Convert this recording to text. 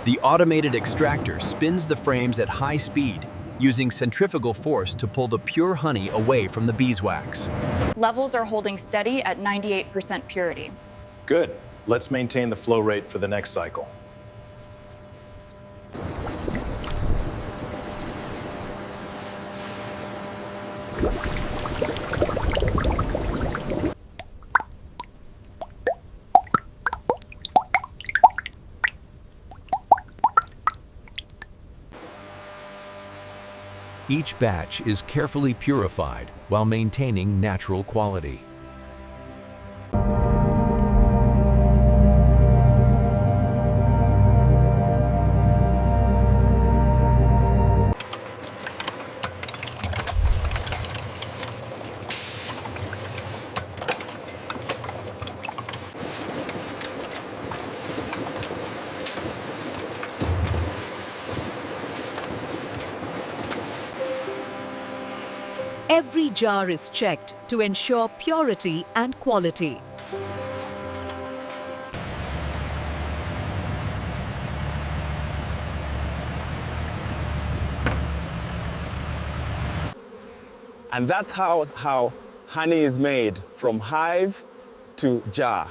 The automated extractor spins the frames at high speed, using centrifugal force to pull the pure honey away from the beeswax. Levels are holding steady at 98% purity. Good. Let's maintain the flow rate for the next cycle. Each batch is carefully purified while maintaining natural quality. Every jar is checked to ensure purity and quality. And that's how honey is made, from hive to jar.